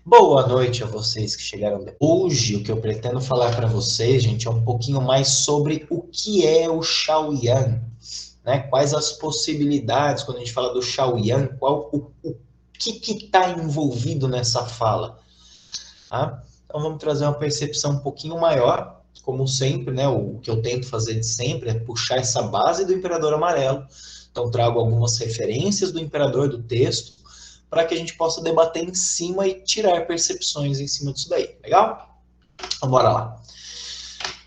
Boa noite a vocês que chegaram. Hoje, o que eu pretendo falar para vocês, gente, é um pouquinho mais sobre o que é o Shaoyan, né? Quais as possibilidades quando a gente fala do Shaoyan, o que está envolvido nessa fala, tá? Então vamos trazer uma percepção um pouquinho maior, como sempre, né? O que eu tento fazer de sempre é puxar essa base do Imperador Amarelo. Então trago algumas referências do Imperador do texto, para que a gente possa debater em cima e tirar percepções em cima disso daí. Legal? Então, bora lá.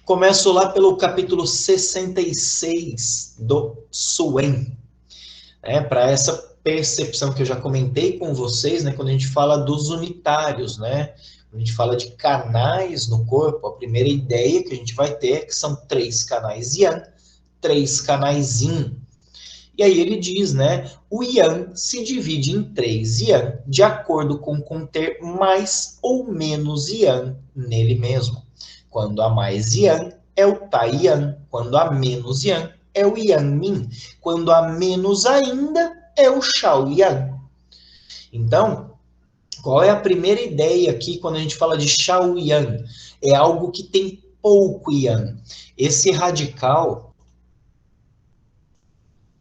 Começo lá pelo capítulo 66 do Suen. Para essa percepção que eu já comentei com vocês, né, quando a gente fala dos unitários, né? Quando a gente fala de canais no corpo, a primeira ideia que a gente vai ter é que são 3 canais Yang, 3 canais Yin. E aí ele diz, né, o Yang se divide em 3 Yang de acordo com conter mais ou menos Yang nele mesmo. Quando há mais Yang, é o Tai Yang. Quando há menos Yang, é o Yang Min. Quando há menos ainda, é o Shao Yang. Então, qual é a primeira ideia aqui quando a gente fala de Shao Yang? É algo que tem pouco Yang. Esse radical,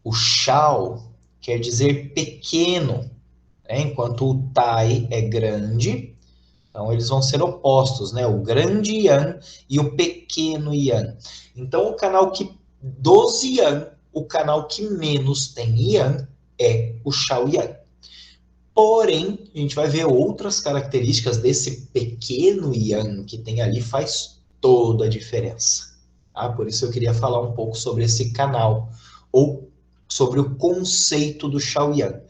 o Shao, quer dizer pequeno, né? Enquanto o Tai é grande. Então, eles vão ser opostos, né? O grande Yang e o pequeno Yang. Então, o canal que dos Yang, o canal que menos tem Yang é o Shao Yang. Porém, a gente vai ver outras características desse pequeno Yang que tem ali, faz toda a diferença. Tá? Por isso eu queria falar um pouco sobre esse canal, ou sobre o conceito do Shaoyan.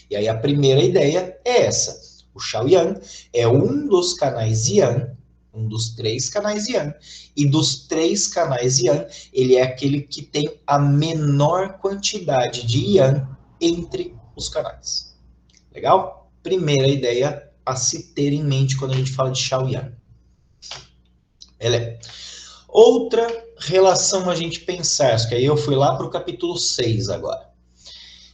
E aí a primeira ideia é essa. O Shaoyan é um dos canais Yang, um dos 3 canais Yang, e dos 3 canais Yang, ele é aquele que tem a menor quantidade de Yang entre os canais. Legal? Primeira ideia a se ter em mente quando a gente fala de Shaoyan. Outra relação a gente pensar, que aí eu fui lá para o capítulo 6 agora.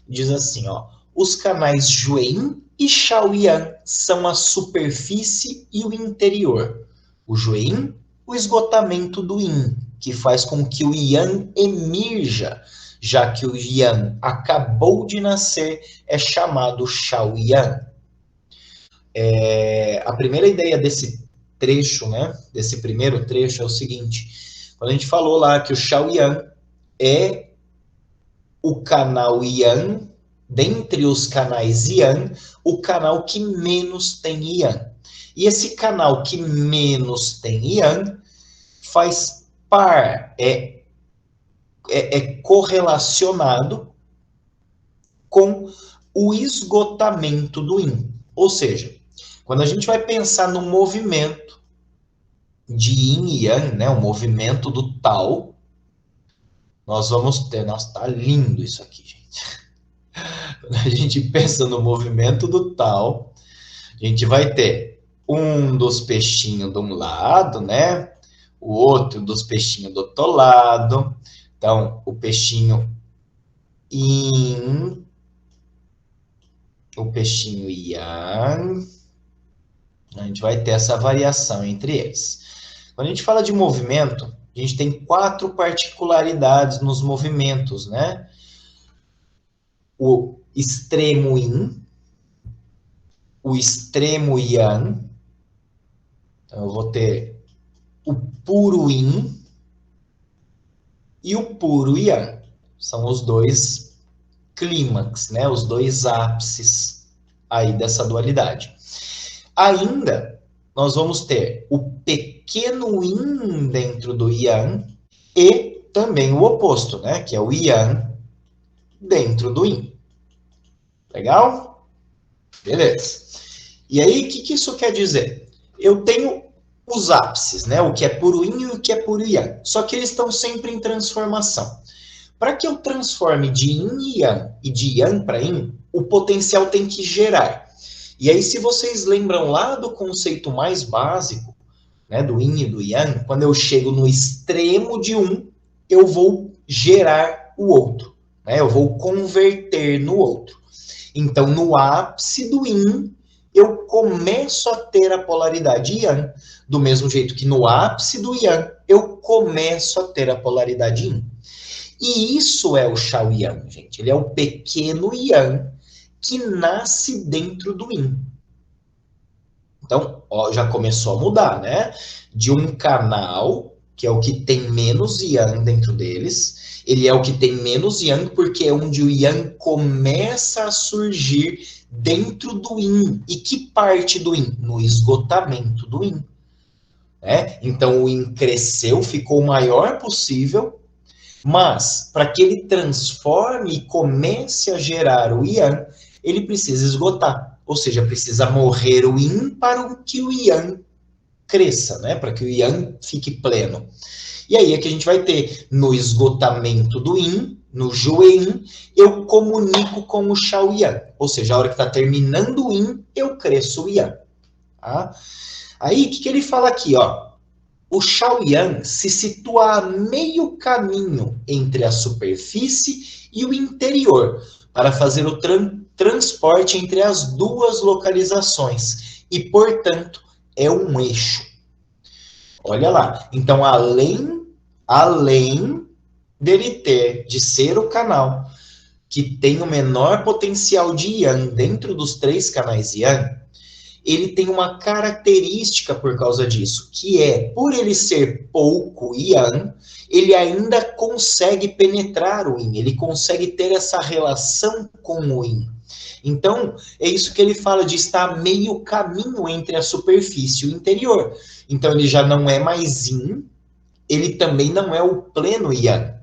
Diz assim, ó, os canais Juan e Shaoyan são a superfície e o interior. O Juan, o esgotamento do Yin, que faz com que o Yang emerja, já que o Yang acabou de nascer, é chamado Shaoyan. A primeira ideia desse trecho, né, desse primeiro trecho é o seguinte, quando a gente falou lá que o Shaoyan é o canal Yang, dentre os canais Yang, o canal que menos tem Yang. E esse canal que menos tem Yang faz correlacionado com o esgotamento do Yin. Ou seja, quando a gente vai pensar no movimento de Yin e Yang, né, o movimento do Tao, nós vamos ter... Nossa, tá lindo isso aqui, gente. Quando a gente pensa no movimento do Tao, a gente vai ter um dos peixinhos de um lado, né? O outro dos peixinhos do outro lado. Então, o peixinho Yin, o peixinho Yang. A gente vai ter essa variação entre eles. Quando a gente fala de movimento, a gente tem 4 particularidades nos movimentos, né? O extremo Yin, o extremo Yang. Então, eu vou ter o puro Yin e o puro Yang. São os dois clímax, né? Os dois ápices aí dessa dualidade. Ainda, nós vamos ter o pequeno Yin dentro do Yang e também o oposto, né? Que é o Yang dentro do Yin. Legal? Beleza. E aí, o que isso quer dizer? Eu tenho os ápices, né? O que é puro Yin e o que é puro Yang. Só que eles estão sempre em transformação. Para que eu transforme de Yin e Yang e de Yang para Yin, o potencial tem que gerar. E aí, se vocês lembram lá do conceito mais básico, né, do Yin e do Yang, quando eu chego no extremo de um, eu vou gerar o outro, né? Eu vou converter no outro. Então, no ápice do Yin, eu começo a ter a polaridade Yang, do mesmo jeito que no ápice do Yang, eu começo a ter a polaridade Yin. E isso é o Shaoyan, gente. Ele é o pequeno Yang que nasce dentro do Yin. Então, ó, já começou a mudar, né? De um canal, que é o que tem menos Yang dentro deles, ele é o que tem menos Yang porque é onde o Yang começa a surgir dentro do Yin. E que parte do Yin? No esgotamento do Yin. Né? Então, o Yin cresceu, ficou o maior possível, mas para que ele transforme e comece a gerar o Yang, ele precisa esgotar. Ou seja, precisa morrer o Yin para que o Yang cresça, né? Para que o Yang fique pleno. E aí é que a gente vai ter, no esgotamento do Yin, no Jueyin, eu comunico com o Shaoyan. Ou seja, a hora que está terminando o Yin, eu cresço o Yang. Tá? Aí, o que ele fala aqui, ó? O Shaoyan se situa a meio caminho entre a superfície e o interior, para fazer o transporte entre as duas localizações, e, portanto, é um eixo. Olha lá, então, além dele de ser o canal que tem o menor potencial de Yang dentro dos 3 canais Yang, ele tem uma característica por causa disso, que é, por ele ser pouco Yang, ele ainda consegue penetrar o Yin, ele consegue ter essa relação com o Yin. Então, é isso que ele fala de estar meio caminho entre a superfície e o interior. Então, ele já não é mais Yin, ele também não é o pleno Yang.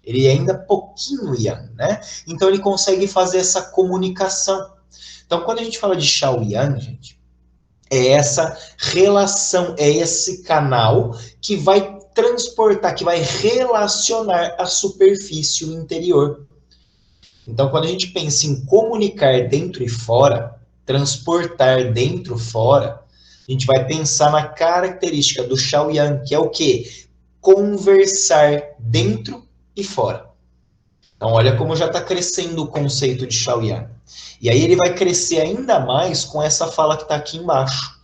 Ele é ainda pouquinho Yang, né? Então, ele consegue fazer essa comunicação. Então, quando a gente fala de Shaoyan, gente, é essa relação, é esse canal que vai transportar, que vai relacionar a superfície e o interior. Então, quando a gente pensa em comunicar dentro e fora, transportar dentro e fora, a gente vai pensar na característica do Shaoyan, que é o quê? Conversar dentro e fora. Então, olha como já está crescendo o conceito de Shaoyan. E aí ele vai crescer ainda mais com essa fala que está aqui embaixo.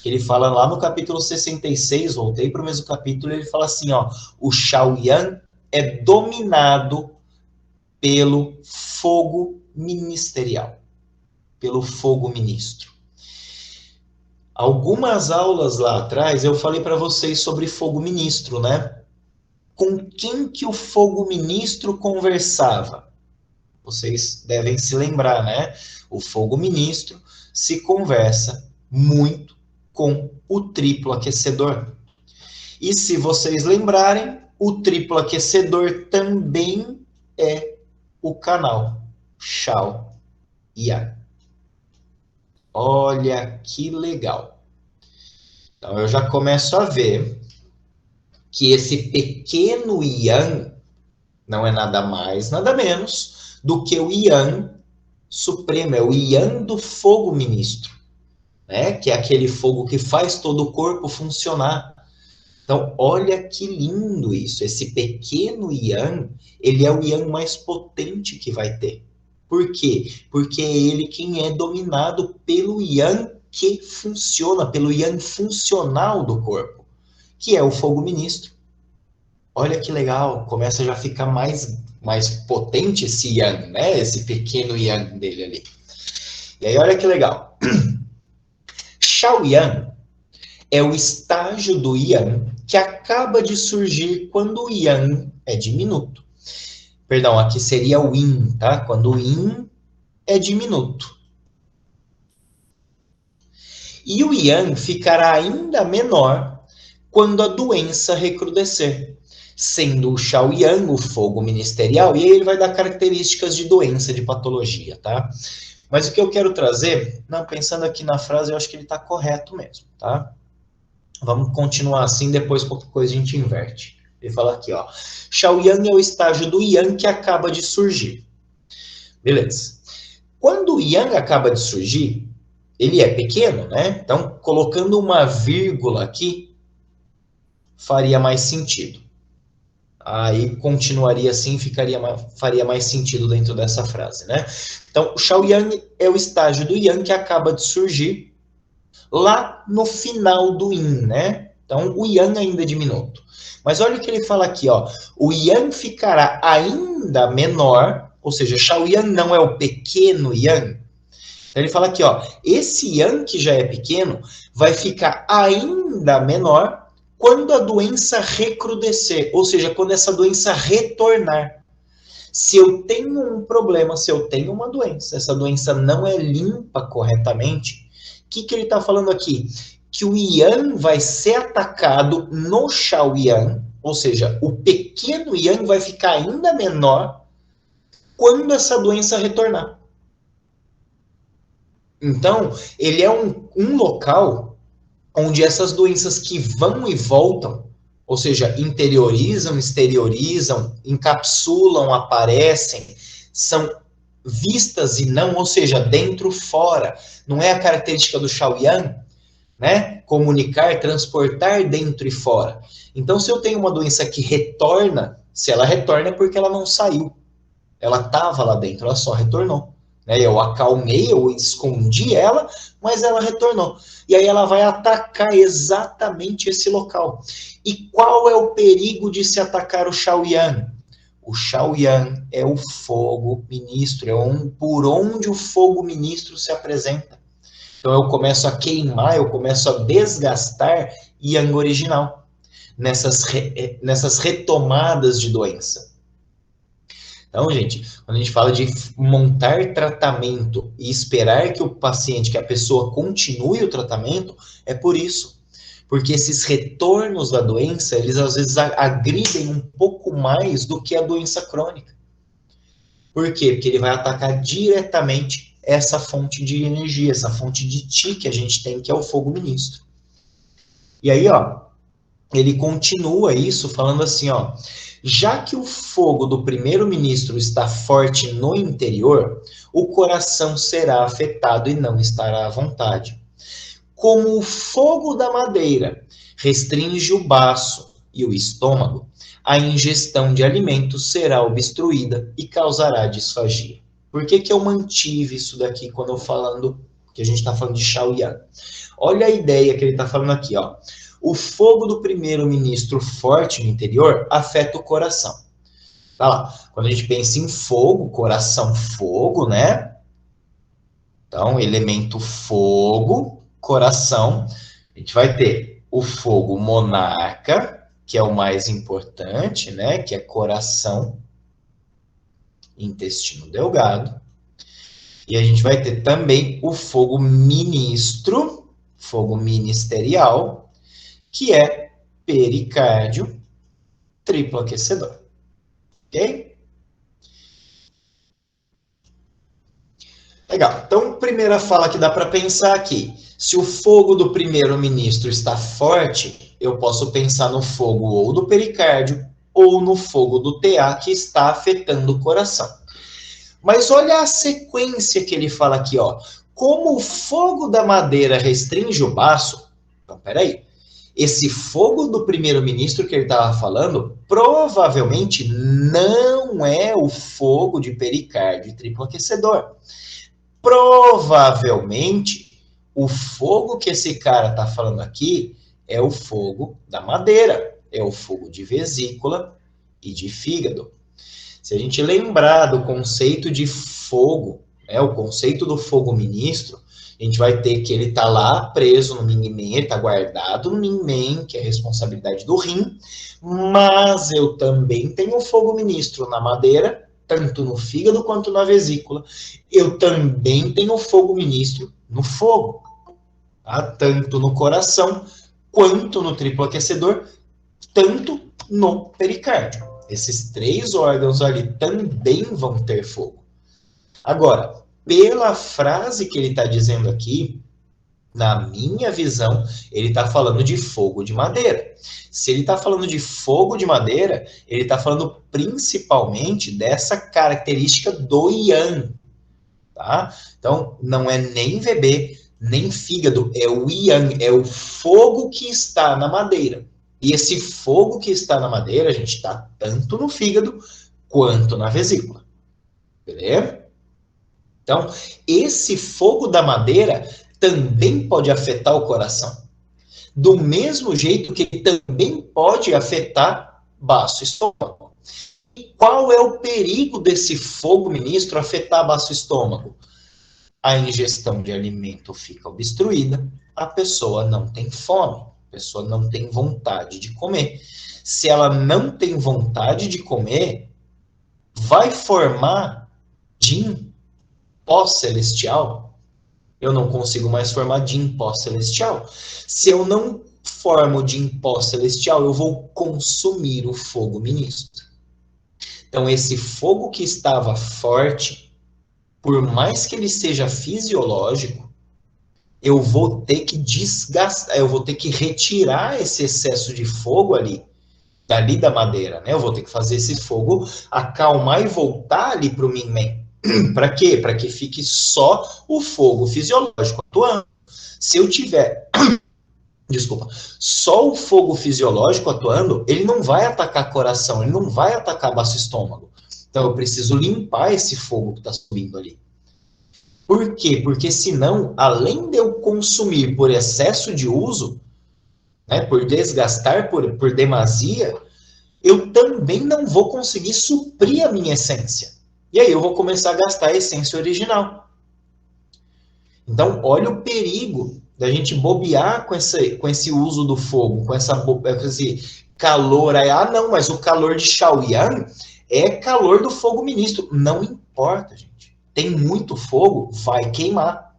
Ele fala lá no capítulo 66, voltei para o mesmo capítulo, ele fala assim, ó, o Shaoyan é dominado pelo fogo ministerial, pelo fogo ministro. Algumas aulas lá atrás eu falei para vocês sobre fogo ministro, né? Com quem que o fogo ministro conversava? Vocês devem se lembrar, né? O fogo ministro se conversa muito com o triplo aquecedor. E se vocês lembrarem, o triplo aquecedor também é o canal Shaoyan. Olha que legal. Então eu já começo a ver que esse pequeno Yang não é nada mais, nada menos do que o Yang supremo, é o Yang do fogo ministro, né? Que é aquele fogo que faz todo o corpo funcionar. Então, olha que lindo isso. Esse pequeno Yang, ele é o Yang mais potente que vai ter. Por quê? Porque é ele quem é dominado pelo Yang que funciona, pelo Yang funcional do corpo, que é o fogo ministro. Olha que legal, começa já a ficar mais potente esse Yang, né? Esse pequeno Yang dele ali. E aí, olha que legal. Shaoyan é o estágio do Yang que acaba de surgir quando o Yang é diminuto. Perdão, aqui seria o Yin, tá? Quando o Yin é diminuto. E o Yang ficará ainda menor quando a doença recrudescer, sendo o Shaoyan o fogo ministerial, e aí ele vai dar características de doença, de patologia, tá? Mas o que eu quero trazer, não, pensando aqui na frase, eu acho que ele está correto mesmo, tá? Vamos continuar assim, depois qualquer coisa a gente inverte. Ele fala aqui, ó. Shaoyan é o estágio do Yang que acaba de surgir. Beleza. Quando o Yang acaba de surgir, ele é pequeno, né? Então, colocando uma vírgula aqui, faria mais sentido. Aí continuaria assim, faria mais sentido dentro dessa frase, né? Então, o Shaoyan é o estágio do Yang que acaba de surgir, lá no final do yin, né? Então, o yang ainda é diminuto. Mas olha o que ele fala aqui, ó. O yang ficará ainda menor, ou seja, Shaoyan não é o pequeno yang. Então, ele fala aqui, ó. Esse yang que já é pequeno vai ficar ainda menor quando a doença recrudescer, ou seja, quando essa doença retornar. Se eu tenho um problema, se eu tenho uma doença, essa doença não é limpa corretamente, o que ele está falando aqui? Que o Yang vai ser atacado no Shaoyan, ou seja, o pequeno Yang vai ficar ainda menor quando essa doença retornar. Então, ele é um local onde essas doenças que vão e voltam, ou seja, interiorizam, exteriorizam, encapsulam, aparecem, são vistas e não, ou seja, dentro, fora. Não é a característica do Shaoyan, né? Comunicar, transportar dentro e fora. Então, se eu tenho uma doença que retorna, se ela retorna é porque ela não saiu. Ela estava lá dentro, ela só retornou. Eu acalmei, eu escondi ela, mas ela retornou. E aí ela vai atacar exatamente esse local. E qual é o perigo de se atacar o Shaoyan? O Shaoyan é o fogo ministro, por onde o fogo ministro se apresenta. Então eu começo a queimar, eu começo a desgastar Yang original, nessas retomadas de doença. Então, gente, quando a gente fala de montar tratamento e esperar que o paciente, que a pessoa continue o tratamento, é por isso. Porque esses retornos da doença, eles às vezes agridem um pouco mais do que a doença crônica. Por quê? Porque ele vai atacar diretamente essa fonte de energia, essa fonte de Qi que a gente tem, que é o fogo ministro. E aí, ó, ele continua isso falando assim, ó, já que o fogo do primeiro-ministro está forte no interior, o coração será afetado e não estará à vontade. Como o fogo da madeira restringe o baço e o estômago, a ingestão de alimentos será obstruída e causará disfagia. Por que eu mantive isso daqui quando eu falando que a gente está falando de Shaoyan? Olha a ideia que ele está falando aqui, ó. O fogo do primeiro-ministro forte no interior afeta o coração. Tá lá. Quando a gente pensa em fogo, coração, fogo, né? Então, elemento fogo, coração. A gente vai ter o fogo monarca, que é o mais importante, né? Que é coração, intestino delgado. E a gente vai ter também o fogo ministro, fogo ministerial, que é pericárdio, triplo aquecedor. Ok? Legal. Então, primeira fala que dá para pensar aqui. Se o fogo do primeiro-ministro está forte, eu posso pensar no fogo ou do pericárdio ou no fogo do TA que está afetando o coração. Mas olha a sequência que ele fala aqui, ó. Como o fogo da madeira restringe o baço, então, peraí. Esse fogo do primeiro-ministro que ele estava falando, provavelmente não é o fogo de pericárdio e triplo aquecedor. Provavelmente, o fogo que esse cara está falando aqui é o fogo da madeira, é o fogo de vesícula e de fígado. Se a gente lembrar do conceito de fogo, o conceito do fogo ministro, a gente vai ter que ele está lá preso no Ming-Men, ele está guardado no Ming-Men, que é a responsabilidade do rim, mas eu também tenho o fogo ministro na madeira, tanto no fígado quanto na vesícula. Eu também tenho o fogo ministro no fogo, tá? Tanto no coração, quanto no triplo aquecedor, tanto no pericárdio. Esses 3 órgãos ali também vão ter fogo. Agora, pela frase que ele está dizendo aqui, na minha visão, ele está falando de fogo de madeira. Se ele está falando de fogo de madeira, ele está falando principalmente dessa característica do Yang, tá? Então, não é nem VB, nem fígado, é o Yang, é o fogo que está na madeira. E esse fogo que está na madeira, a gente está tanto no fígado quanto na vesícula. Beleza? Então, esse fogo da madeira também pode afetar o coração. Do mesmo jeito que também pode afetar baço e estômago. E qual é o perigo desse fogo, ministro, afetar baço e estômago? A ingestão de alimento fica obstruída, a pessoa não tem fome, a pessoa não tem vontade de comer. Se ela não tem vontade de comer, vai formar Jin pós-celestial? Eu não consigo mais formar Jin pós-celestial. Se eu não formo Jin pós-celestial, eu vou consumir o fogo, ministro. Então, esse fogo que estava forte, por mais que ele seja fisiológico, eu vou ter que desgastar, eu vou ter que retirar esse excesso de fogo dali da madeira, né? Eu vou ter que fazer esse fogo acalmar e voltar ali para o Min Men. Para quê? Para que fique só o fogo fisiológico atuando. Se eu tiver, desculpa, só o fogo fisiológico atuando, ele não vai atacar coração, ele não vai atacar baço estômago. Então eu preciso limpar esse fogo que está subindo ali. Por quê? Porque senão, além de eu consumir por excesso de uso, né, por desgastar, por demasia, eu também não vou conseguir suprir a minha essência. E aí eu vou começar a gastar a essência original. Então, olha o perigo da gente bobear com esse uso do fogo, com esse calor. Aí, não, mas o calor de Shaoyan é calor do fogo, ministro. Não importa, gente. Tem muito fogo, vai queimar.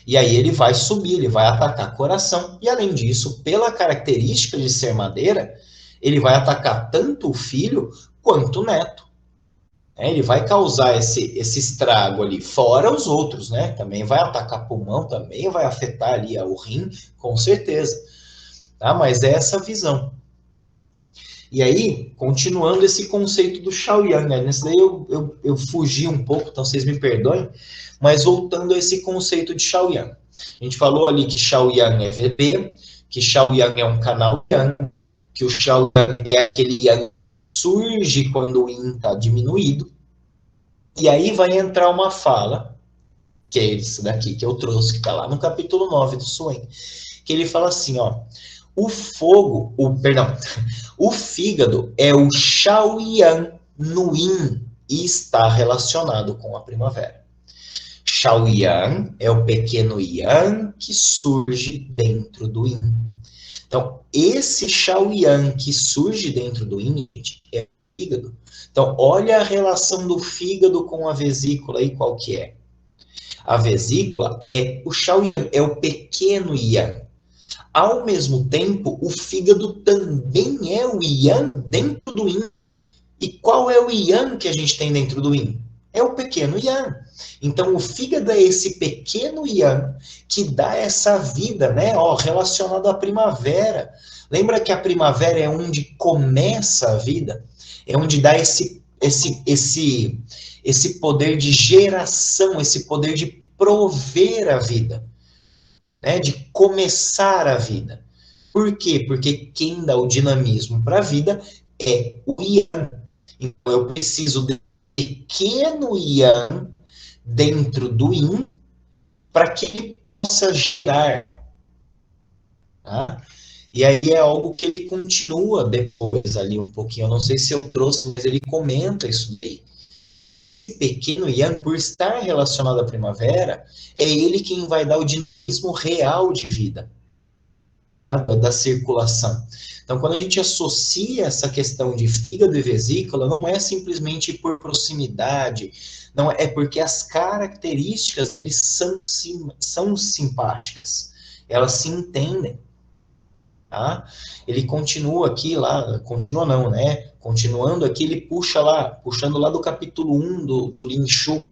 E aí ele vai subir, ele vai atacar coração. E além disso, pela característica de ser madeira, ele vai atacar tanto o filho quanto o neto. Ele vai causar esse estrago ali, fora os outros, né? Também vai atacar pulmão, também vai afetar ali o rim, com certeza. Tá? Mas é essa visão. E aí, continuando esse conceito do Shaoyan, né? Nesse daí eu fugi um pouco, então vocês me perdoem, mas voltando a esse conceito de Shaoyan. A gente falou ali que Shaoyan é VB, que Shaoyan é um canal Yang, que o Shaoyan é aquele Yang que surge quando o Yin está diminuído. E aí vai entrar uma fala, que é esse daqui que eu trouxe, que está lá no capítulo 9 do Suen, que ele fala assim, ó, o fígado é o Shaoyan no Yin e está relacionado com a primavera. Shaoyan é o pequeno Yang que surge dentro do Yin. Então, esse Shaoyan que surge dentro do Yin é o fígado. Então, olha a relação do fígado com a vesícula aí, qual que é? A vesícula é o Shaoyan, é o pequeno Yang. Ao mesmo tempo, o fígado também é o Yang dentro do Yin. E qual é o Yang que a gente tem dentro do Yin? É o pequeno Yang. Então, o fígado é esse pequeno Yang que dá essa vida, né? Relacionado à primavera. Lembra que a primavera é onde começa a vida? É onde dá esse poder de geração, esse poder de prover a vida, né? De começar a vida. Por quê? Porque quem dá o dinamismo para a vida é o Yang. Então, eu preciso de pequeno Yang dentro do Yin para que ele possa gerar. Tá? E aí é algo que ele continua depois ali um pouquinho. Eu não sei se eu trouxe, mas ele comenta isso daí. Esse pequeno Yang, por estar relacionado à primavera, é ele quem vai dar o dinamismo real de vida, da circulação. Então, quando a gente associa essa questão de fígado e vesícula, não é simplesmente por proximidade, não é porque as características são simpáticas, elas se entendem. Tá? Ele continua aqui lá, continua não, né? Continuando aqui, ele puxando lá do capítulo 1 do Lin Shu,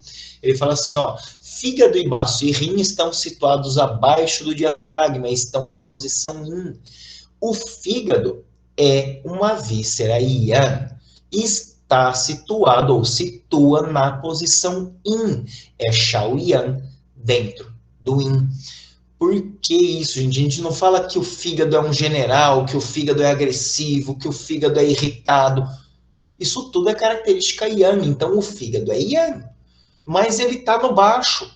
ele fala assim, ó, fígado e baço e rim estão situados abaixo do diafragma, estão em posição Yin. O fígado é uma víscera Yang, está situado ou situa na posição Yin, é Shaoyan dentro do Yin. Por que isso, gente? A gente não fala que o fígado é um general, que o fígado é agressivo, que o fígado é irritado. Isso tudo é característica Yang, então o fígado é Yang, mas ele está no baixo.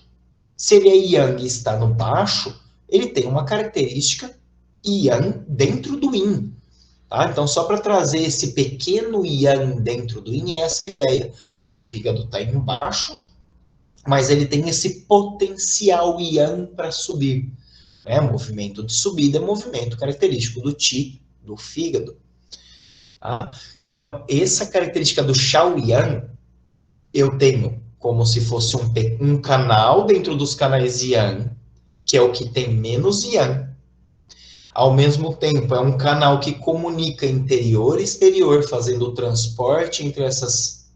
Se ele é yang e está no baixo, ele tem uma característica yang dentro do yin. Tá? Então, só para trazer esse pequeno yang dentro do yin, essa ideia. O fígado está embaixo, mas ele tem esse potencial yang para subir. Né? Movimento de subida é movimento característico do qi, do fígado. Tá? Essa característica do Shaoyan, eu tenho como se fosse um canal dentro dos canais Yang, que é o que tem menos Yang. Ao mesmo tempo, é um canal que comunica interior e exterior, fazendo o transporte entre essas...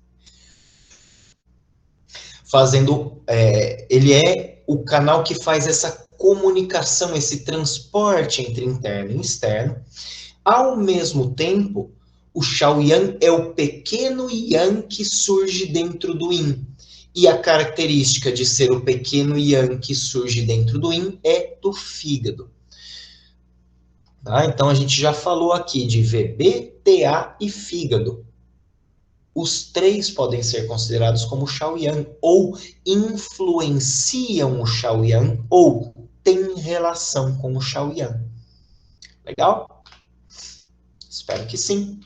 ele é o canal que faz essa comunicação, esse transporte entre interno e externo. Ao mesmo tempo, o Shaoyan é o pequeno Yang que surge dentro do Yin. E a característica de ser o pequeno Yang que surge dentro do Yin é do fígado. Tá? Então, a gente já falou aqui de VB, TA e fígado. Os três podem ser considerados como Shaoyan, ou influenciam o Shaoyan, ou têm relação com o Shaoyan. Legal? Espero que sim.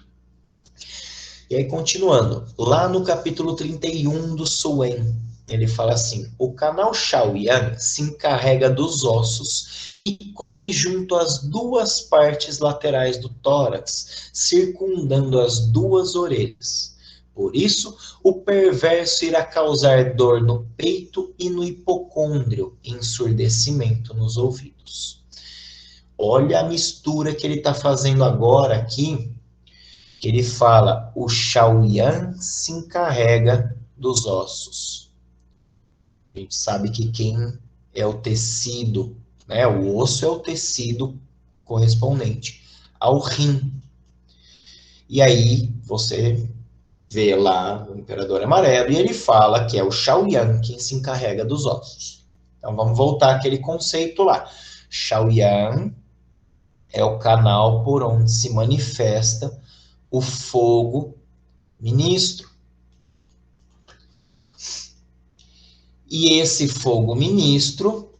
E aí, continuando, lá no capítulo 31 do Suen, ele fala assim: o canal Shaoyan se encarrega dos ossos e junto às duas partes laterais do tórax, circundando as duas orelhas. Por isso, o perverso irá causar dor no peito e no hipocôndrio, ensurdecimento nos ouvidos. Olha a mistura que ele está fazendo agora aqui, que ele fala, o Shaoyan se encarrega dos ossos. A gente sabe que quem é o tecido, né? O osso é o tecido correspondente ao rim. E aí você vê lá o Imperador Amarelo e ele fala que é o Shaoyan quem se encarrega dos ossos. Então vamos voltar àquele conceito lá. Shaoyan é o canal por onde se manifesta o fogo ministro. E esse fogo ministro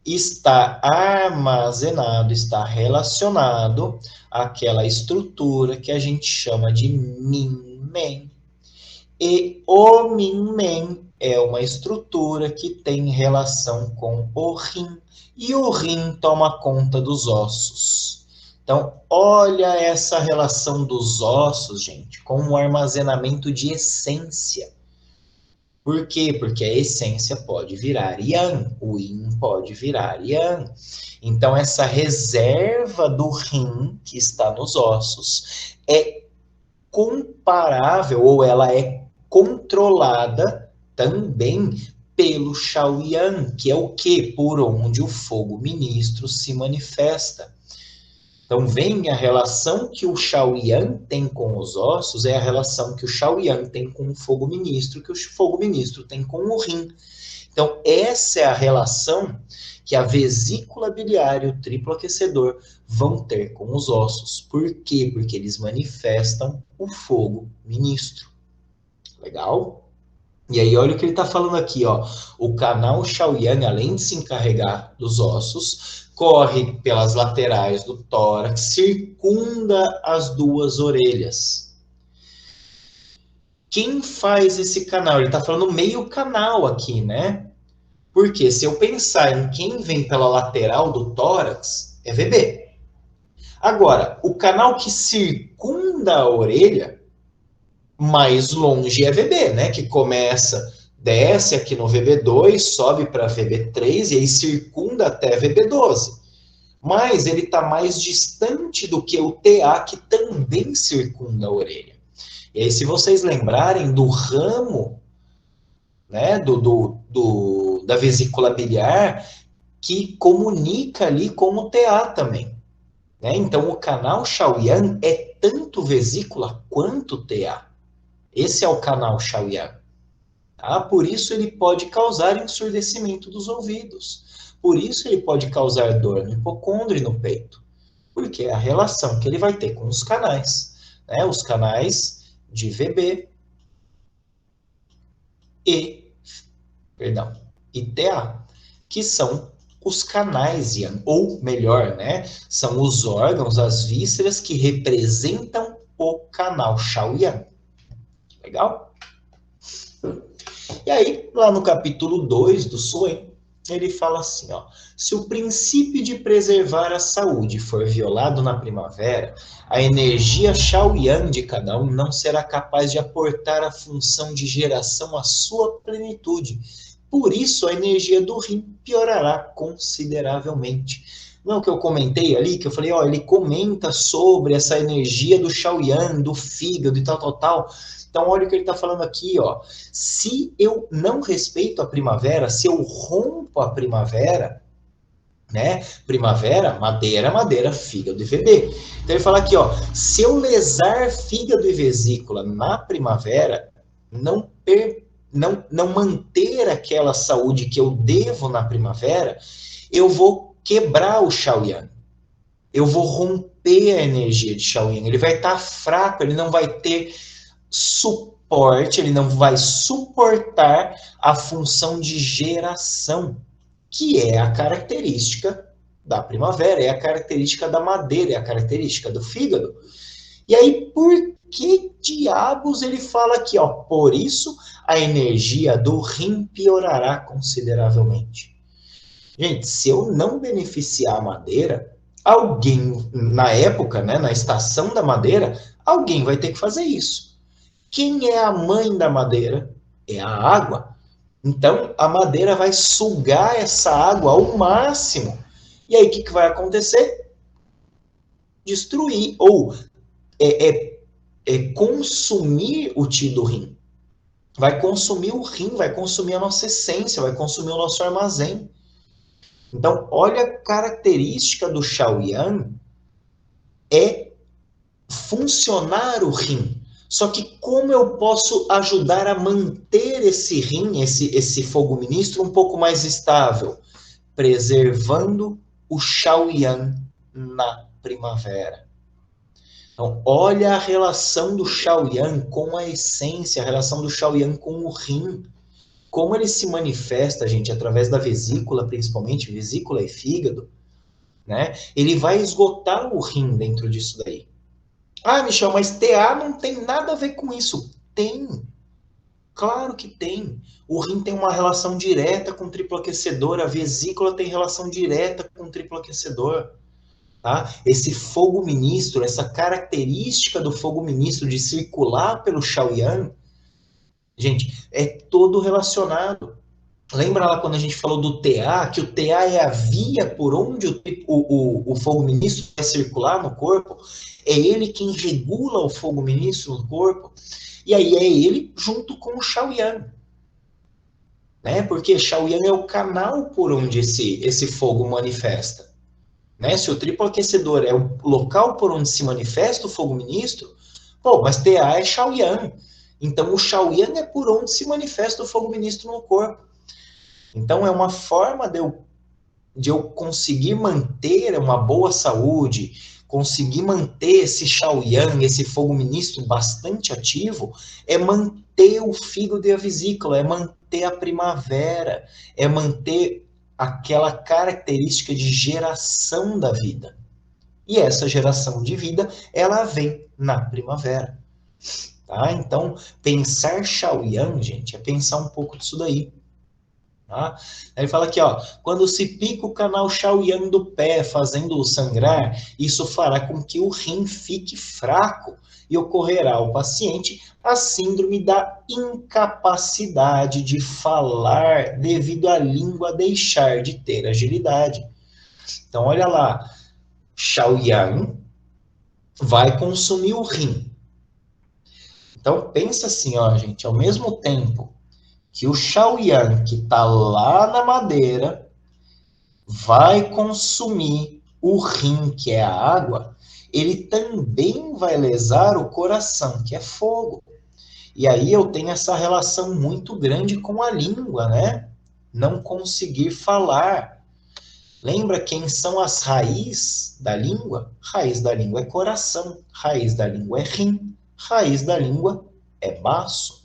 está armazenado, está relacionado àquela estrutura que a gente chama de Min-Men. E o Min-Men é uma estrutura que tem relação com o rim, e o rim toma conta dos ossos. Então, olha essa relação dos ossos, gente, com o armazenamento de essência. Por quê? Porque a essência pode virar Yang, o Yin pode virar Yang. Então, essa reserva do rim que está nos ossos é comparável, ou ela é controlada também pelo Shaoyan, que é o quê? Por onde o fogo ministro se manifesta. Então, vem a relação que o Shaoyan tem com os ossos, é a relação que o Shaoyan tem com o fogo ministro, que o fogo ministro tem com o rim. Então, essa é a relação que a vesícula biliar e o triplo aquecedor vão ter com os ossos. Por quê? Porque eles manifestam o fogo ministro. Legal? E aí, olha o que ele está falando aqui, ó. O canal Shaoyan, além de se encarregar dos ossos, corre pelas laterais do tórax, circunda as duas orelhas. Quem faz esse canal? Ele está falando meio canal aqui, né? Porque se eu pensar em quem vem pela lateral do tórax, é VB. Agora, o canal que circunda a orelha, mais longe é VB, né? Que começa, desce aqui no VB2, sobe para VB3 e aí circunda até VB12. Mas ele está mais distante do que o TA, que também circunda a orelha. E aí, se vocês lembrarem do ramo, né, da vesícula biliar, que comunica ali com o TA também. Né? Então, o canal Shaoyan é tanto vesícula quanto TA. Esse é o canal Shaoyan. Tá? Por isso ele pode causar ensurdecimento dos ouvidos. Por isso ele pode causar dor no hipocôndrio e no peito. Porque é a relação que ele vai ter com os canais. Né? Os canais de VB e TA. que são os canais yang, ou melhor, né, são os órgãos, as vísceras que representam o canal Shaoyan. Legal? E aí, lá no capítulo 2 do Suen, ele fala assim, ó, se o princípio de preservar a saúde for violado na primavera, a energia Shaoyan de cada um não será capaz de aportar a função de geração à sua plenitude. Por isso, a energia do rim piorará consideravelmente. Não é o que eu comentei ali, que eu falei, ó, ele comenta sobre essa energia do Shaoyan, do fígado e tal, tal, tal. Então, olha o que ele está falando aqui, ó. Se eu não respeito a primavera, se eu rompo a primavera, né? Primavera, madeira, fígado e VD. Então, ele fala aqui, ó. Se eu lesar fígado e vesícula na primavera, não manter aquela saúde que eu devo na primavera, eu vou quebrar o Shaoyan. Eu vou romper a energia de Shaoyan. Ele vai estar fraco, ele não vai ter suporte, ele não vai suportar a função de geração, que é a característica da primavera, é a característica da madeira, é a característica do fígado. E aí, por que diabos ele fala aqui, ó? Por isso, a energia do rim piorará consideravelmente. Gente, se eu não beneficiar a madeira, alguém, na época, né, na estação da madeira, alguém vai ter que fazer isso. Quem é a mãe da madeira? É a água. Então, a madeira vai sugar essa água ao máximo. E aí, o que vai acontecer? Destruir, ou consumir o ti do rim. Vai consumir o rim, vai consumir a nossa essência, vai consumir o nosso armazém. Então, olha a característica do Shaoyan, é funcionar o rim. Só que como eu posso ajudar a manter esse rim, esse fogo ministro um pouco mais estável? Preservando o Shaoyan na primavera. Então, olha a relação do Shaoyan com a essência, a relação do Shaoyan com o rim. Como ele se manifesta, gente, através da vesícula, principalmente, vesícula e fígado, né? Ele vai esgotar o rim dentro disso daí. Ah, Michel, mas TA não tem nada a ver com isso. Tem. Claro que tem. O rim tem uma relação direta com o triplo aquecedor, a vesícula tem relação direta com o triplo aquecedor. Tá? Esse fogo ministro, essa característica do fogo ministro de circular pelo Shaoyan, gente, é todo relacionado. Lembra lá quando a gente falou do TA, que o TA é a via por onde o fogo ministro vai circular no corpo? É ele quem regula o fogo ministro no corpo? E aí é ele junto com o Shaoyan. Né? Porque Shaoyan é o canal por onde esse fogo manifesta. Né? Se o triplo aquecedor é o local por onde se manifesta o fogo ministro, pô, mas TA é Shaoyan. Então o Shaoyan é por onde se manifesta o fogo ministro no corpo. Então, é uma forma de eu conseguir manter uma boa saúde, conseguir manter esse Shaoyan, esse fogo ministro bastante ativo, é manter o fígado e a vesícula, é manter a primavera, é manter aquela característica de geração da vida. E essa geração de vida, ela vem na primavera. Tá? Então, pensar Shaoyan, gente, é pensar um pouco disso daí. Tá? Ele fala aqui, ó, quando se pica o canal Shaoyan do pé, fazendo-o sangrar, isso fará com que o rim fique fraco e ocorrerá ao paciente a síndrome da incapacidade de falar devido à língua deixar de ter agilidade. Então, olha lá, Shaoyan vai consumir o rim. Então, pensa assim, ó, gente, ao mesmo tempo que o Shaoyan, que está lá na madeira, vai consumir o rim, que é a água, ele também vai lesar o coração, que é fogo. E aí eu tenho essa relação muito grande com a língua, né? Não conseguir falar. Lembra quem são as raízes da língua? Raiz da língua é coração, raiz da língua é rim, raiz da língua é baço.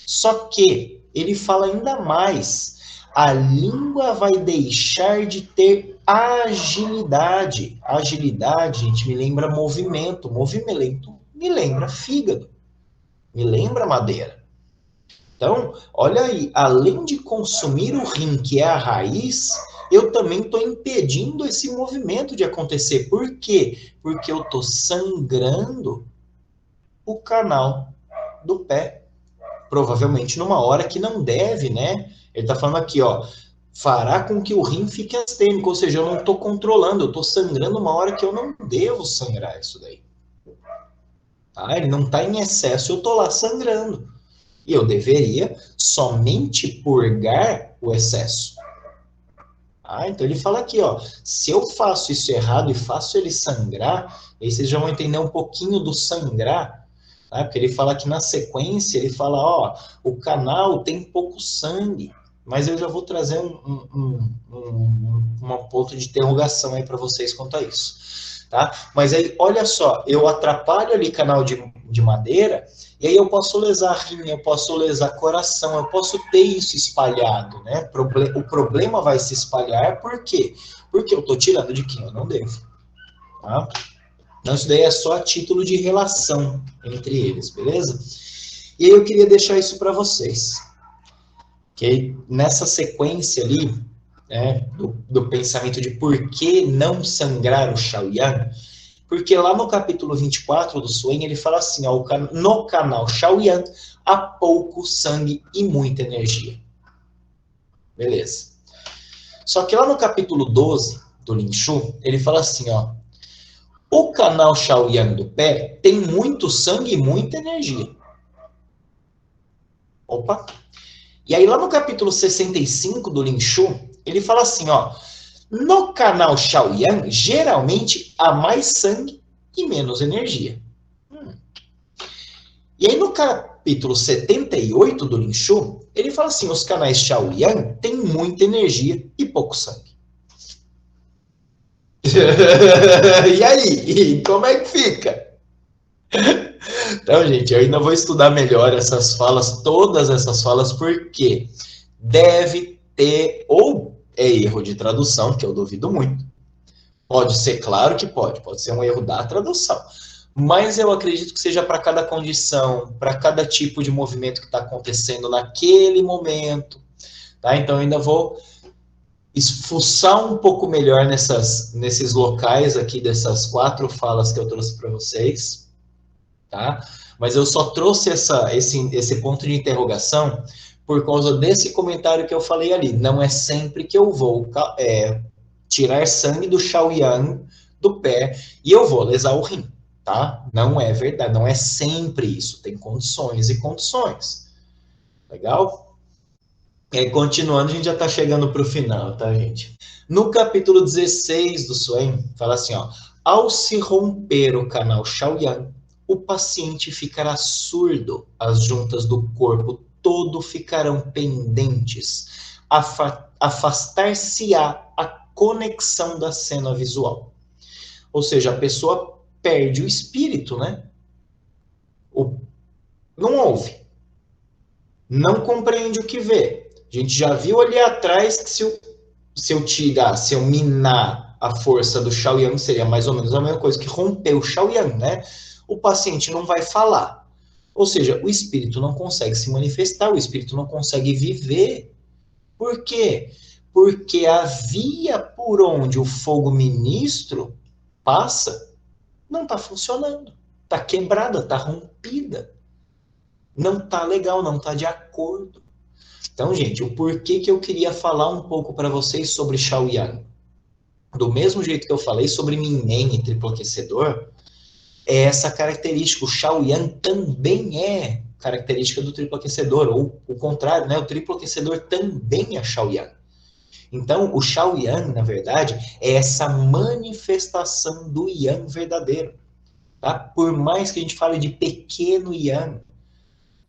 Só que ele fala ainda mais. a língua vai deixar de ter agilidade. Agilidade, gente, me lembra movimento. Movimento me lembra fígado, me lembra madeira. Então, olha aí, além de consumir o rim, que é a raiz, eu também estou impedindo esse movimento de acontecer. Por quê? Porque eu estou sangrando o canal do pé. Provavelmente numa hora que não deve, né? Ele está falando aqui, ó, fará com que o rim fique astênico, ou seja, eu não estou controlando, eu estou sangrando uma hora que eu não devo sangrar isso daí. Tá? Ele não está em excesso, eu estou lá sangrando. E eu deveria somente purgar o excesso. Então ele fala aqui, ó, se eu faço isso errado e faço ele sangrar, aí vocês já vão entender um pouquinho do sangrar, tá? Porque ele fala que na sequência, ele fala, ó, o canal tem pouco sangue, mas eu já vou trazer um ponto de interrogação aí para vocês quanto a isso, tá? Mas aí, olha só, eu atrapalho ali canal de madeira, e aí eu posso lesar rim, eu posso lesar coração, eu posso ter isso espalhado, né? O problema vai se espalhar, por quê? Porque eu estou tirando de quem eu não devo, tá? Então isso daí é só a título de relação entre eles, beleza? E aí eu queria deixar isso para vocês. Que nessa sequência ali, né, do pensamento de por que não sangrar o Shaoyan, porque lá no capítulo 24 do Suen, ele fala assim, ó, no canal Shaoyan há pouco sangue e muita energia. Beleza. Só que lá no capítulo 12 do Lin Shu, ele fala assim, ó, o canal Shaoyan do pé tem muito sangue e muita energia. Opa! E aí lá no capítulo 65 do Lin Shu, ele fala assim, ó, no canal Shaoyan, geralmente há mais sangue e menos energia. E aí no capítulo 78 do Lin Shu, ele fala assim, os canais Shaoyan têm muita energia e pouco sangue. E aí, como é que fica? Então, gente, eu ainda vou estudar melhor essas falas, todas essas falas, porque deve ter, ou é erro de tradução, que eu duvido muito. Pode ser, claro que pode ser um erro da tradução. Mas eu acredito que seja para cada condição, para cada tipo de movimento que está acontecendo naquele momento. Tá? Então, eu ainda vou esfuçar um pouco melhor nesses locais aqui, dessas 4 falas que eu trouxe para vocês. Tá? Mas eu só trouxe esse ponto de interrogação por causa desse comentário que eu falei ali. Não é sempre que eu vou tirar sangue do Shaoyan do pé e eu vou lesar o rim, tá? Não é verdade, não é sempre isso. Tem condições e condições. Legal? E aí, continuando, a gente já está chegando para o final, tá, gente? No capítulo 16 do Suen, fala assim, ó, ao se romper o canal Shaoyan, o paciente ficará surdo, as juntas do corpo todo ficarão pendentes, afastar-se-á a conexão da cena visual. Ou seja, a pessoa perde o espírito, né? Não ouve, não compreende o que vê. A gente já viu ali atrás que se eu minar a força do Shaoyan, seria mais ou menos a mesma coisa que romper o Shaoyan, né? O paciente não vai falar. Ou seja, o espírito não consegue se manifestar, o espírito não consegue viver. Por quê? Porque a via por onde o fogo ministro passa não está funcionando. Está quebrada, está rompida. Não está legal, não está de acordo. Então, gente, o porquê que eu queria falar um pouco para vocês sobre Shaoyan. Do mesmo jeito que eu falei sobre Minmen e triplo aquecedor, é essa característica. O Shaoyan também é característica do triplo aquecedor, ou o contrário, né? O triplo aquecedor também é Shaoyan. Então, o Shaoyan, na verdade, é essa manifestação do Yang verdadeiro. Tá? Por mais que a gente fale de pequeno Yang,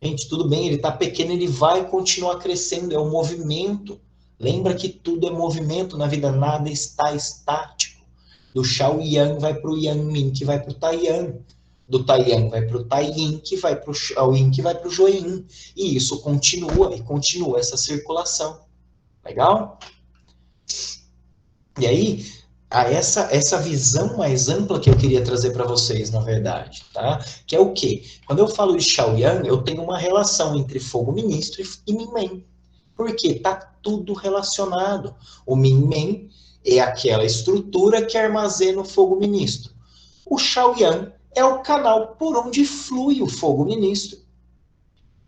gente, tudo bem, ele está pequeno, ele vai continuar crescendo, é um movimento. Lembra que tudo é movimento na vida, nada está estático. Do Shaoyan vai para o Yang-Min, que vai para o Taiyan. Do Taiyan vai para o Taiyin, que vai para o Shaoyin, que vai para o Joyin. E isso continua, e continua essa circulação. Legal? E aí, essa visão mais ampla que eu queria trazer para vocês, na verdade, tá? Que é o quê? Quando eu falo de Shaoyan, eu tenho uma relação entre fogo ministro e Minmen. Por quê? Tá tudo relacionado. O Minmen é aquela estrutura que armazena o fogo ministro. O Shaoyan é o canal por onde flui o fogo ministro.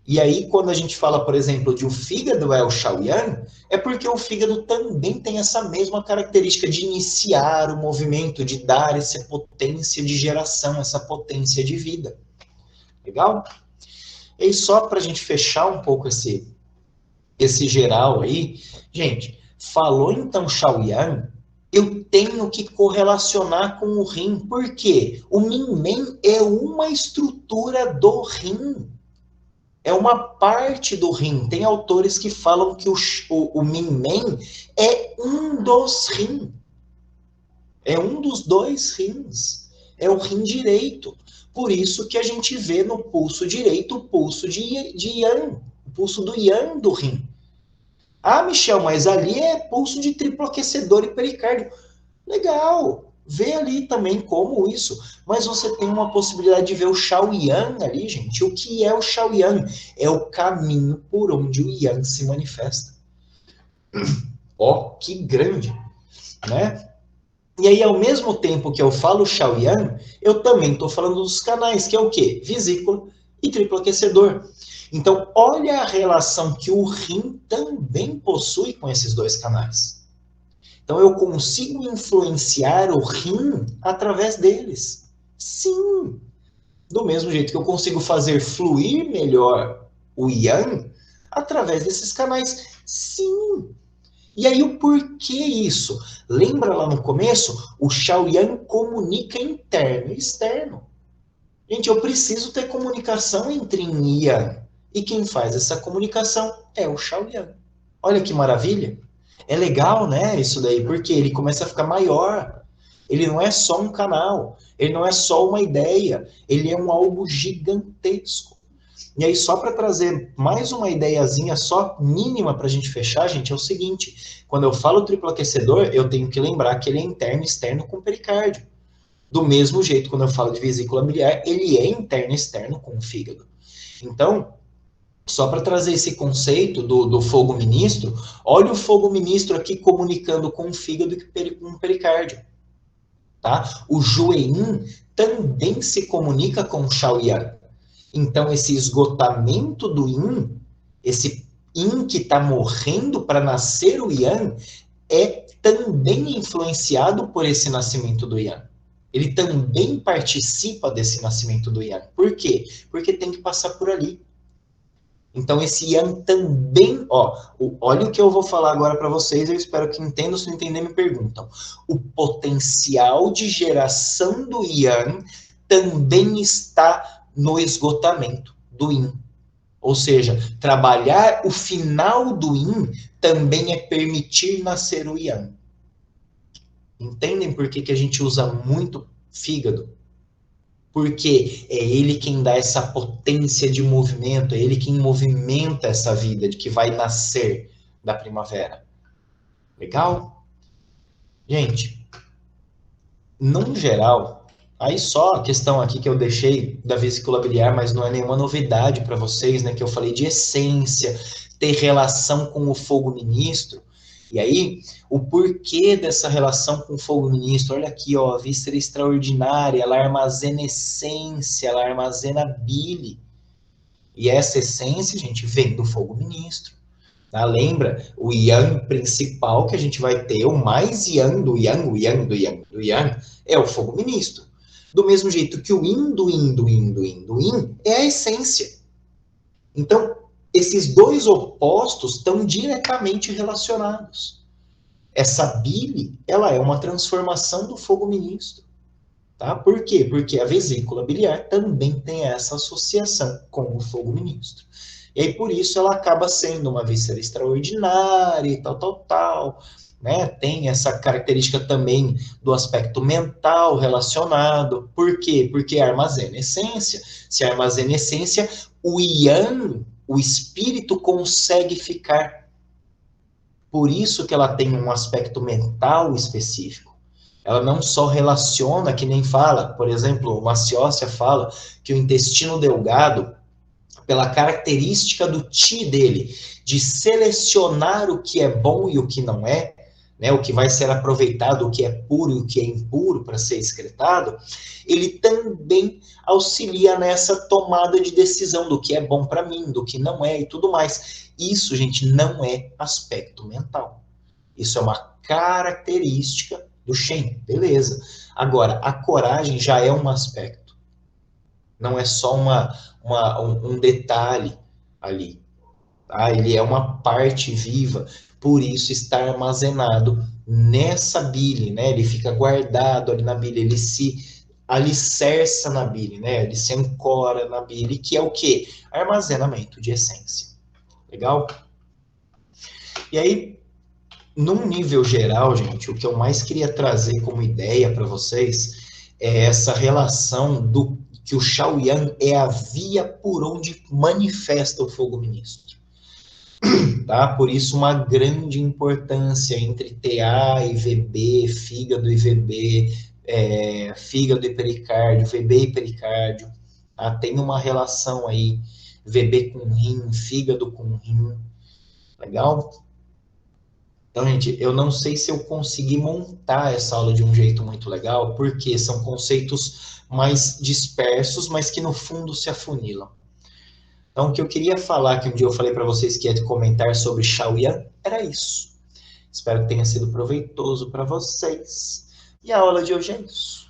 E aí, quando a gente fala, por exemplo, de o fígado é o Shaoyan, é porque o fígado também tem essa mesma característica de iniciar o movimento, de dar essa potência de geração, essa potência de vida. Legal? E aí, só para a gente fechar um pouco esse geral aí, gente, falou então Shaoyan, eu tenho que correlacionar com o rim, porque o Minmen é uma estrutura do rim. É uma parte do rim. Tem autores que falam que o Minmen é um dos rins. É um dos dois rins. É o rim direito. Por isso que a gente vê no pulso direito o pulso de Yang. O pulso do Yang do rim. Ah, Michel, mas ali é pulso de triplo aquecedor e pericárdio. Legal. Vê ali também como isso. Mas você tem uma possibilidade de ver o Shaoyan ali, gente. O que é o Shaoyan? É o caminho por onde o Yang se manifesta. Ó, que grande, né? E aí, ao mesmo tempo que eu falo Shaoyan, eu também estou falando dos canais, que é o quê? Vesícula e triplo aquecedor. Então, olha a relação que o rim também possui com esses dois canais. Então, eu consigo influenciar o rim através deles. Sim. Do mesmo jeito que eu consigo fazer fluir melhor o yang através desses canais. Sim. E aí, o porquê isso? Lembra lá no começo? O Shaoyan comunica interno e externo. Gente, eu preciso ter comunicação entre yin e yang. E quem faz essa comunicação é o Shaoyan. Olha que maravilha. É legal, né, isso daí, porque ele começa a ficar maior. Ele não é só um canal, ele não é só uma ideia, ele é um algo gigantesco. E aí, só para trazer mais uma ideiazinha só mínima para a gente fechar, gente, é o seguinte: quando eu falo triplo aquecedor, eu tenho que lembrar que ele é interno e externo com pericárdio. Do mesmo jeito, quando eu falo de vesícula biliar, ele é interno e externo com o fígado. Então, só para trazer esse conceito do fogo ministro, olha o fogo ministro aqui comunicando com o fígado e com o pericárdio. Tá? O Juein também se comunica com o Shaoyan. Então, esse esgotamento do Yin, esse Yin que está morrendo para nascer o Yang, é também influenciado por esse nascimento do Yang. Ele também participa desse nascimento do Yang. Por quê? Porque tem que passar por ali. Então, esse Yang também, olha o que eu vou falar agora para vocês, eu espero que entendam, se não entender, me perguntam. O potencial de geração do Yang também está no esgotamento do Yin. Ou seja, trabalhar o final do Yin também é permitir nascer o Yang. Entendem por que a gente usa muito fígado? Porque é ele quem dá essa potência de movimento, é ele quem movimenta essa vida de que vai nascer da primavera. Legal? Gente, no geral, aí só a questão aqui que eu deixei da vesícula biliar, mas não é nenhuma novidade para vocês, né? Que eu falei de essência, ter relação com o fogo ministro. E aí, o porquê dessa relação com o fogo ministro? Olha aqui, ó, a víscera extraordinária, ela armazena essência, ela armazena bile. E essa essência, gente, vem do fogo ministro. Tá? Lembra? O yang principal que a gente vai ter, o mais yang do yang, o yang do yang do yang, é o fogo ministro. Do mesmo jeito que o yin do yin do yin do yin do yin é a essência. Então, esses dois opostos estão diretamente relacionados. Essa bile, ela é uma transformação do fogo ministro. Tá? Por quê? Porque a vesícula biliar também tem essa associação com o fogo ministro. E aí, por isso, ela acaba sendo uma víscera extraordinária e tal. Né? Tem essa característica também do aspecto mental relacionado. Por quê? Porque armazena essência. Se armazena essência, o yang, o espírito, consegue ficar Por isso que ela tem um aspecto mental específico. Ela não só relaciona, que nem fala, por exemplo, o Maciossia fala que o intestino delgado, pela característica do Ti dele, de selecionar o que é bom e o que não é, né, o que vai ser aproveitado, o que é puro e o que é impuro para ser excretado, ele também auxilia nessa tomada de decisão do que é bom para mim, do que não é e tudo mais. Isso, gente, não é aspecto mental. Isso é uma característica do Shen, beleza. Agora, a coragem já é um aspecto. Não é só um detalhe ali. Tá? Ele é uma parte viva, por isso está armazenado nessa bile, né? Ele fica guardado ali na bile, ele se alicerça na bile, né? Ele se ancora na bile, que é o quê? Armazenamento de essência. Legal? E aí, num nível geral, gente, o que eu mais queria trazer como ideia para vocês é essa relação do que o Shaoyan é a via por onde manifesta o fogo ministro. Tá? Por isso, uma grande importância entre TA e VB, fígado e VB, fígado e pericárdio, VB e pericárdio. Tá? Tem uma relação aí, VB com rim, fígado com rim. Legal? Então, gente, eu não sei se eu consegui montar essa aula de um jeito muito legal, porque são conceitos mais dispersos, mas que no fundo se afunilam. Então, o que eu queria falar, que um dia eu falei para vocês que ia comentar sobre Shaoyan, era isso. Espero que tenha sido proveitoso para vocês. E a aula de hoje é isso.